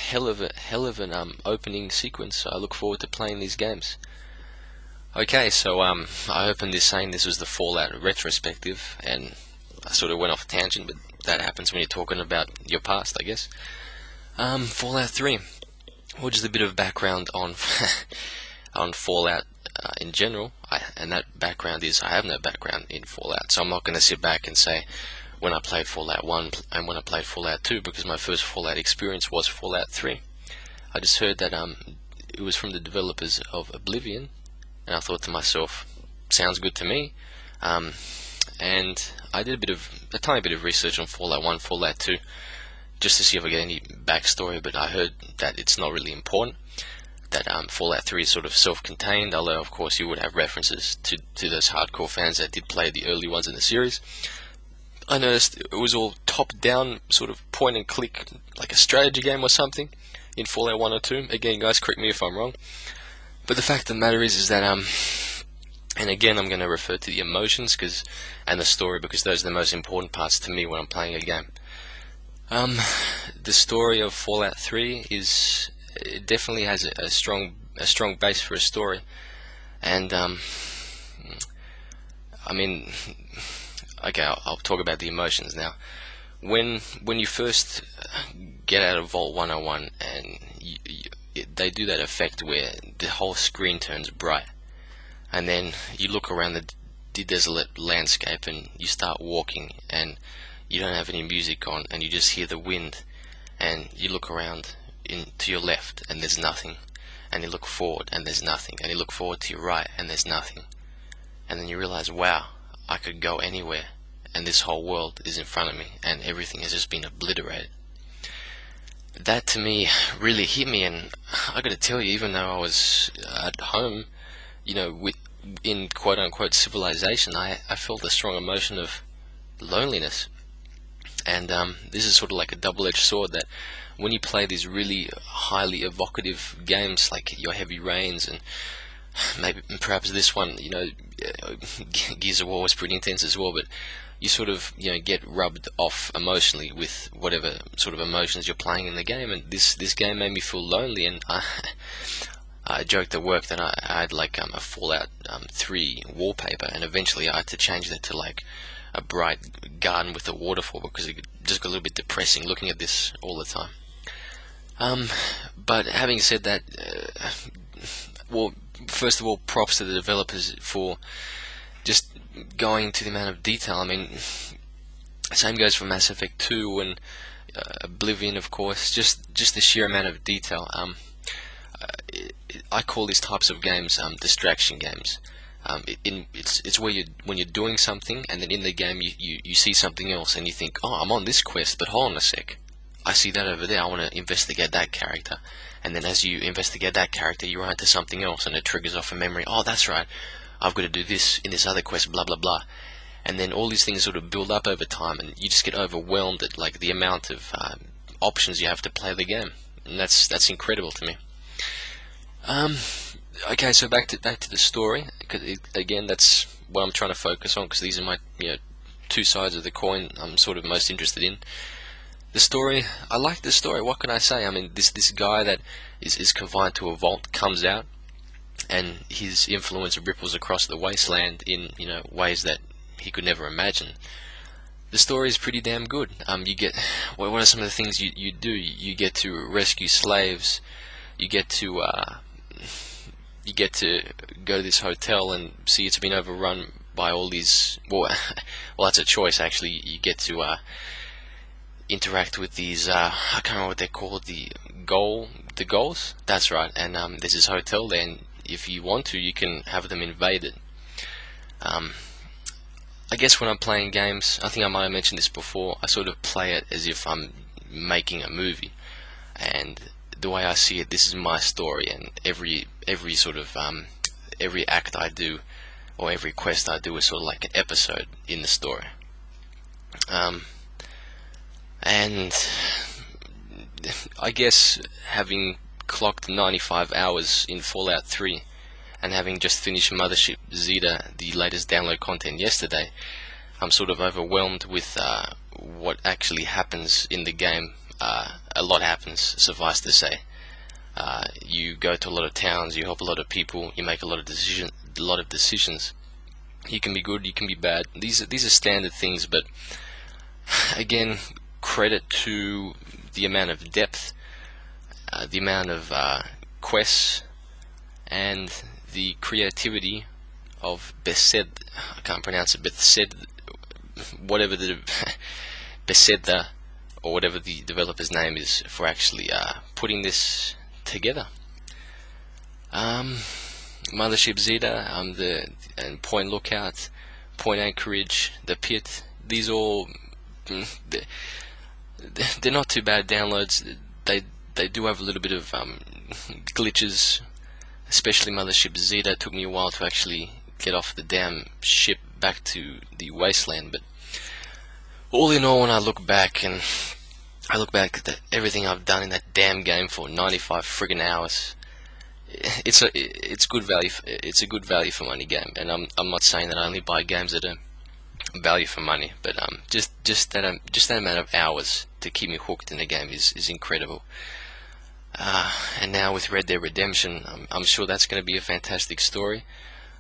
hell of an opening sequence. I look forward to playing these games. Okay, so I opened this saying this was the Fallout retrospective, and I sort of went off tangent, but that happens when you're talking about your past, I guess. Fallout 3. Well, just a bit of background on on Fallout in general, and that background is I have no background in Fallout, so I'm not going to sit back and say when I played Fallout 1 and when I played Fallout 2, because my first Fallout experience was Fallout 3. I just heard that it was from the developers of Oblivion, and I thought to myself, sounds good to me. And I did a tiny bit of research on Fallout 1, Fallout 2, just to see if I get any backstory, but I heard that it's not really important, that Fallout 3 is sort of self-contained, although of course you would have references to those hardcore fans that did play the early ones in the series. I noticed it was all top-down, sort of point-and-click, like a strategy game or something, in Fallout 1 or 2. Again, guys, correct me if I'm wrong. But the fact of the matter is that, and again, I'm going to refer to the emotions and the story, because those are the most important parts to me when I'm playing a game. The story of Fallout 3 it definitely has a strong base for a story, and I mean, okay, I'll talk about the emotions now. When you first get out of Vault 101, and they do that effect where the whole screen turns bright, and then you look around the desolate landscape and you start walking, and you don't have any music on, and you just hear the wind, and you look around to your left and there's nothing, and you look forward and there's nothing, and you look forward to your right and there's nothing, and then you realize, wow, I could go anywhere, and this whole world is in front of me, and everything has just been obliterated. That to me really hit me, and I gotta tell you, even though I was at home, in quote-unquote civilization, I felt a strong emotion of loneliness. And this is sort of like a double-edged sword, that when you play these really highly evocative games like your Heavy Rains, and perhaps this one, Gears of War was pretty intense as well, but you sort of get rubbed off emotionally with whatever sort of emotions you're playing in the game, and this game made me feel lonely, and I joked at work that I had like a Fallout 3 wallpaper, and eventually I had to change that to like a bright garden with a waterfall, because it just got a little bit depressing looking at this all the time. But having said that, well, first of all, props to the developers for just going to the amount of detail. I mean, same goes for Mass Effect 2 and Oblivion, of course. Just the sheer amount of detail. I call these types of games distraction games. It's where when you're doing something, and then in the game you see something else, and you think, oh, I'm on this quest, but hold on a sec, I see that over there, I want to investigate that character. And then as you investigate that character, you run into something else, and it triggers off a memory. Oh, that's right, I've got to do this in this other quest, blah blah blah. And then all these things sort of build up over time, and you just get overwhelmed at like the amount of options you have to play the game, and that's incredible to me. Okay, so back to the story, because again, that's what I'm trying to focus on, because these are my two sides of the coin I'm sort of most interested in. The story, I like the story. What can I say? I mean, this guy that is confined to a vault comes out, and his influence ripples across the wasteland in ways that he could never imagine. The story is pretty damn good. You get what are some of the things you do? You get to rescue slaves. You get to go to this hotel and see it's been overrun by all these. Well, that's a choice actually. You get to interact with these. I can't remember what they're called. The goals. That's right. And there's this hotel there, and if you want to, you can have them invaded. I guess when I'm playing games, I think I might have mentioned this before, I sort of play it as if I'm making a movie, and the way I see it, this is my story, and every sort of every act I do, or every quest I do, is sort of like an episode in the story. And I guess having clocked 95 hours in Fallout 3, and having just finished Mothership Zeta, the latest download content yesterday, I'm sort of overwhelmed with what actually happens in the game a lot happens, suffice to say. You go to a lot of towns, you help a lot of people, you make a lot of decisions. You can be good, you can be bad. These are standard things, but again, credit to the amount of depth, the amount of quests, and the creativity of Besed. I can't pronounce it, Besed, whatever the Beseda, or whatever the developer's name is, for actually putting this together. Mothership Zeta, and Point Lookout, Point Anchorage, the Pit. These all they're not too bad downloads. They do have a little bit of glitches, especially Mothership Zeta. Took me a while to actually get off the damn ship back to the wasteland, but all in all, when I look back at everything I've done in that damn game for 95 friggin' hours, it's good value. It's a good value for money game, and I'm not saying that I only buy games that are value for money, but just that amount of hours to keep me hooked in the game is incredible. And now with Red Dead Redemption, I'm sure that's going to be a fantastic story.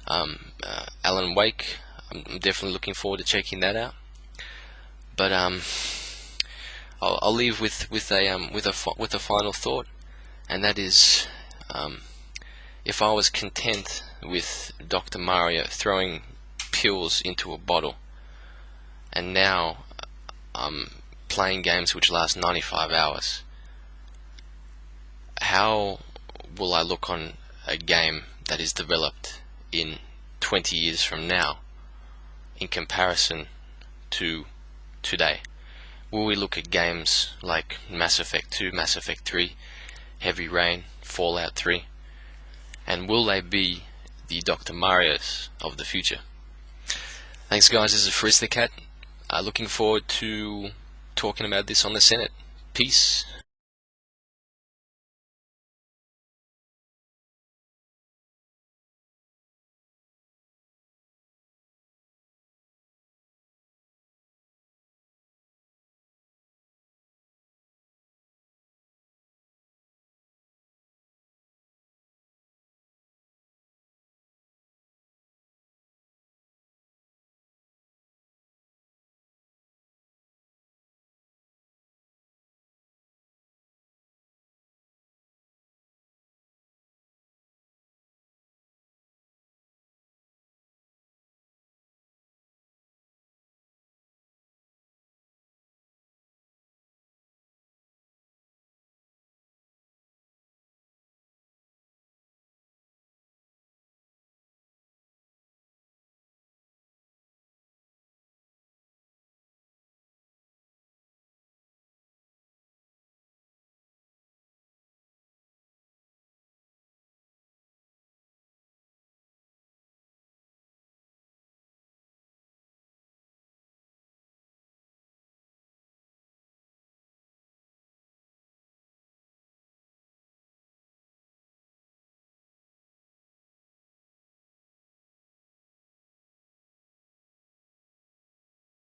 Alan Wake, I'm definitely looking forward to checking that out. But I'll leave with a final thought, and that is, if I was content with Dr. Mario throwing pills into a bottle, and now I'm playing games which last 95 hours, how will I look on a game that is developed in 20 years from now in comparison to today? Will we look at games like Mass Effect 2, Mass Effect 3, Heavy Rain, Fallout 3, and will they be the Dr. Marios of the future? Thanks guys, this is Forristicat. Looking forward to talking about this on the Senate. Peace.